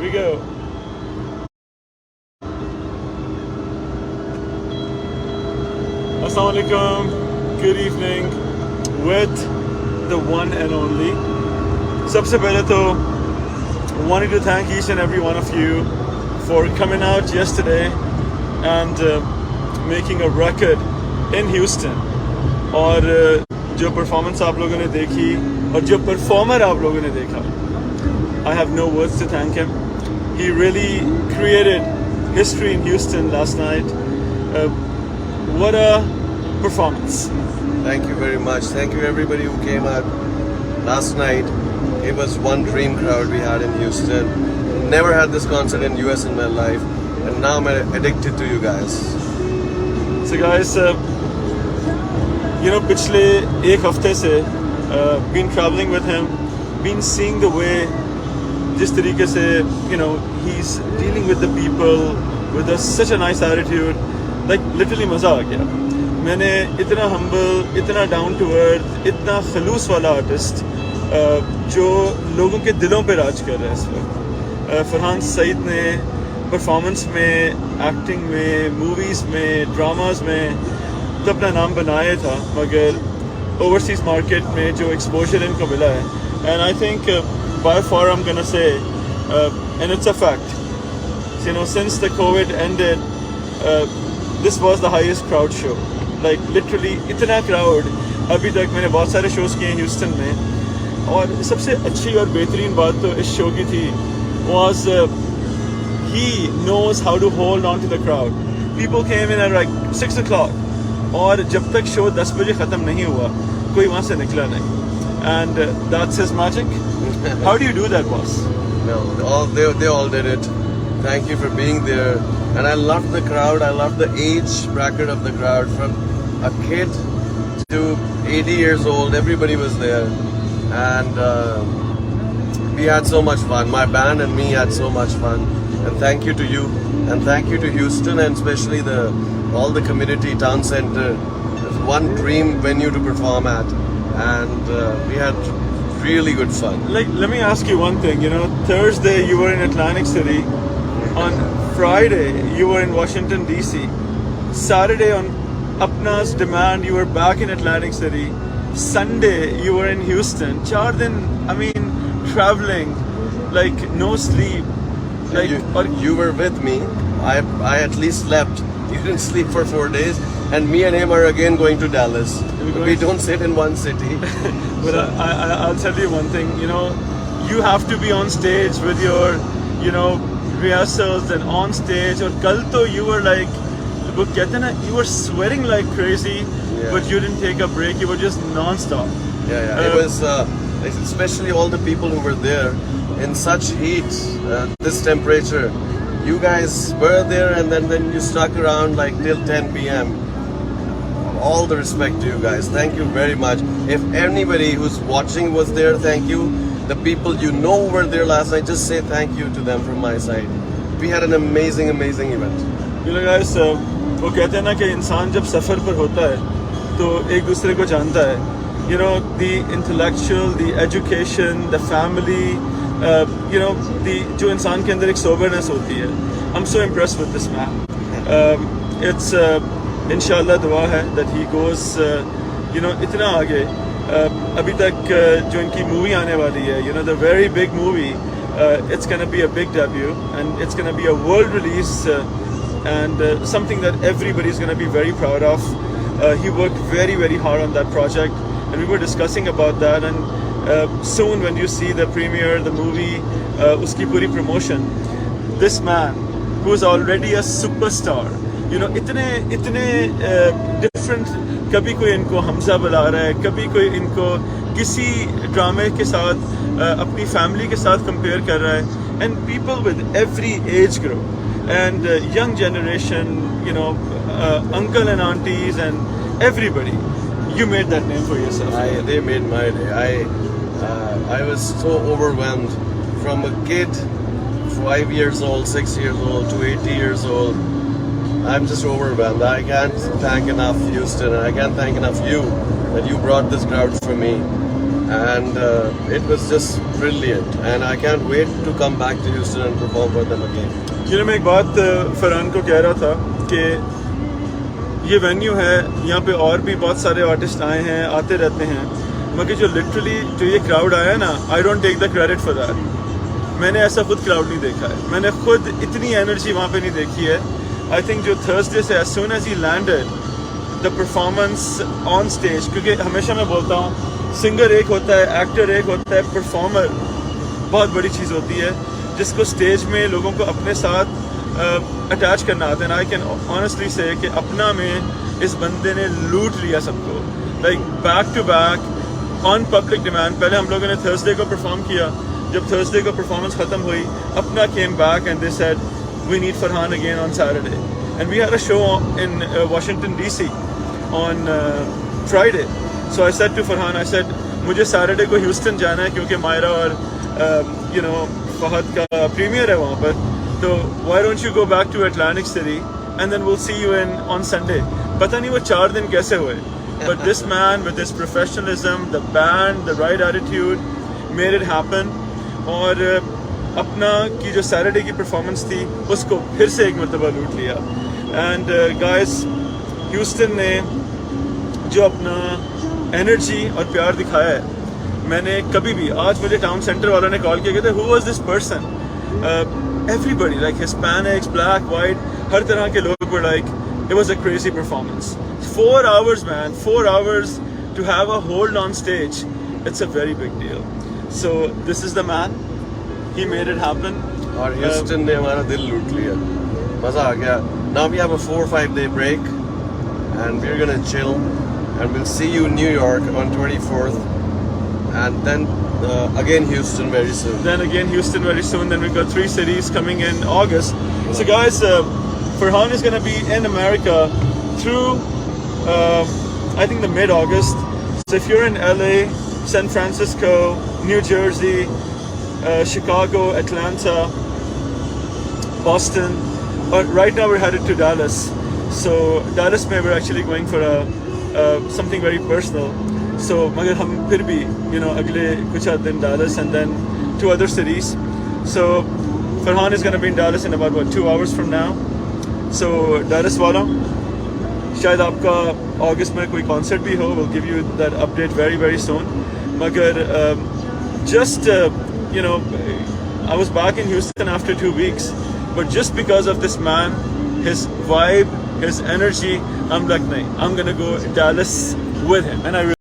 we go. Assalamu alaikum. Good evening with the one and only. Sabse pehle to wanted to thank each and every one of you for coming out yesterday and making a record in Houston. और जो performance आप लोगों ने देखी और जो performer आप लोगों ने देखा, I have no words to thank him. He really created history in Houston last night. What a performance. Thank you very much. Thank you everybody who came out last night. It was one dream crowd we had in Houston. Never had this concert in US in my life, and now I'm addicted to you guys. So guys, पिछले एक हफ्ते से been traveling with him, been seeing the way जिस तरीके से he's dealing with the people with such a nice attitude, like literally मज़ा आ गया. मैंने इतना humble, इतना down to earth, इतना खलूस वाला आर्टिस्ट जो लोगों के दिलों पे राज कर रहा है इस वक्त. फरहान सईद ने परफॉर्मेंस में, एक्टिंग में, मूवीज़ में, ड्रामाज में तो अपना नाम बनाया था, मगर ओवरसीज़ मार्केट में जो एक्सपोजर इनको मिला है, and I think by far I'm gonna say, and it's a fact, since the COVID ended, this was the highest crowd show. Like literally इतना crowd अभी तक मैंने बहुत सारे shows किए हैं ह्यूस्टन में, और सबसे अच्छी और बेहतरीन बात तो इस show की थी was he knows how to hold on to the crowd. People came in at like 6 o'clock, और जब तक show 10 बजे ख़त्म नहीं हुआ कोई वहाँ से निकला नहीं. And that's his magic. How do you do that, boss? No, they all did it. Thank you for being there. And I loved the crowd. I loved the age bracket of the crowd, from a kid to 80 years old. Everybody was there, and we had so much fun. My band and me had so much fun. And thank you to you, and thank you to Houston, and especially all the community town center. It's one dream venue to perform at, and we had really good fun. Like, let me ask you one thing. Thursday you were in Atlantic City. On Friday you were in Washington DC. Saturday on Apna's demand you were back in Atlantic City. Sunday you were in Houston. 4 दिन, I mean, traveling, like no sleep. Like, you were with me. I at least slept. You didn't sleep for 4 days, and me and him are again going to Dallas. We don't sit in one city. But I'll tell you one thing. You have to be on stage with your, rehearsals and on stage. Or kal to you were like, you were sweating like crazy, yeah. But you didn't take a break. You were just non-stop. Yeah. It was, especially all the people who were there in such heat, this temperature. You guys were there, and then you stuck around like till 10 p.m. All the respect to you guys. Thank you very much. If anybody who's watching was there, thank you. The people who were there last night, just say thank you to them from my side. We had an amazing event. Guys, वो कहते हैं ना कि इंसान जब सफ़र पर होता है तो एक दूसरे को जानता है. The intellectual, the education, the family, जो इंसान के अंदर एक soberness होती है. I'm so impressed with this man. It's इंशाल्लाह दुआ है that he goes इतना आगे. अभी तक जो इनकी मूवी आने वाली है, the very big movie, it's gonna be a big debut, and it's gonna be a world release, and something that everybody's gonna be very proud of. He worked very hard on that project, and we were discussing about that, and soon when you see the premiere, the movie, uski puri promotion, this man who is already a superstar, इतने different, कभी कोई इनको हमजा बुला रहा है, कभी कोई इनको किसी ड्रामे के साथ अपनी फैमिली के साथ कंपेयर कर रहा है, and people with every age group and young generation, uncle and aunties and everybody, you made that name for yourself. They made my day. I was so overwhelmed, from a kid 5 years old, 6 years old to 80 years old. I'm just overwhelmed. I can't thank enough Houston, and I can't thank enough you that you brought this crowd for me. and it was just brilliant. And I can't wait to come back to Houston and perform for them again. You know, मैं एक बात फरहान को कह रहा था कि ये venue है, यहाँ पे और भी बहुत सारे आर्टिस्ट आए हैं, आते रहते हैं, मगर जो लिटरली जो ये क्राउड आया है ना, I don't take the credit for that. मैंने ऐसा खुद क्राउड नहीं देखा है, मैंने खुद इतनी एनर्जी वहाँ पे नहीं देखी है. आई थिंक जो थर्सडे से as soon as he landed the performance on stage, क्योंकि हमेशा मैं बोलता हूँ सिंगर एक होता है, एक्टर एक होता है, परफॉर्मर बहुत बड़ी चीज़ होती है जिसको स्टेज में लोगों को अपने साथ अटैच करना आता है. आई कैन ऑनेस्टली से कि अपना में इस बंदे ने लूट लिया सबको, like back to back on public demand. पहले हम लोगों ने थर्सडे को परफॉर्म किया, जब थर्सडे को परफॉर्मेंस ख़त्म हुई, अपना came back and they said we need Farhan again on Saturday, and we had a show in Washington DC on Friday. So I said to Farhan, I said मुझे सैटरडे को Houston जाना है क्योंकि मायरा और यू नो फहद का प्रीमियर है वहाँ पर, तो why don't you go back to Atlantic City and then will see you in on Sunday. पता नहीं वो 4 दिन कैसे हुए, but this man with his professionalism, the band, the right attitude made it happen. और अपना की जो सैटरडे की परफॉर्मेंस थी उसको फिर से एक मरतबा लूट लिया. एंड गाइस, ह्यूस्टन ने जो अपना एनर्जी और प्यार दिखाया है, मैंने कभी भी, आज मुझे टाउन सेंटर वालों ने कॉल किया, कहते who was this person, everybody like Hispanics, black, white, हर तरह के लोग were like it was a crazy performance. 4 hours man, 4 hours to have a hold on stage, it's a very big deal. So this is the man, he made it happen. और Houston ने हमारा दिल लूट लिया, मजा आ गया. Now we have a 4-5 day break and we're gonna chill and we'll see you in New York on 24th and then again Houston very soon. Then again Houston very soon. Then we've got 3 cities coming in August. So guys, Farhan is going to be in America through I think the mid-August. So if you're in LA, San Francisco, New Jersey, Chicago, Atlanta, Boston, but right now we're headed to Dallas. So Dallas में we're actually going for something very personal. So मगर हम फिर भी अगले कुछ दिन Dallas and then 2 other cities. So Farhan is going to be in Dallas in about 2 hours from now. So Dallas वालों, शायद आपका अगस्त में कोई कॉन्सर्ट भी हो, we'll give you that update very very soon. मगर just I was back in Houston after 2 weeks, but just because of this man, his vibe, his energy, I'm like, nahin, I'm gonna go Dallas with him, and I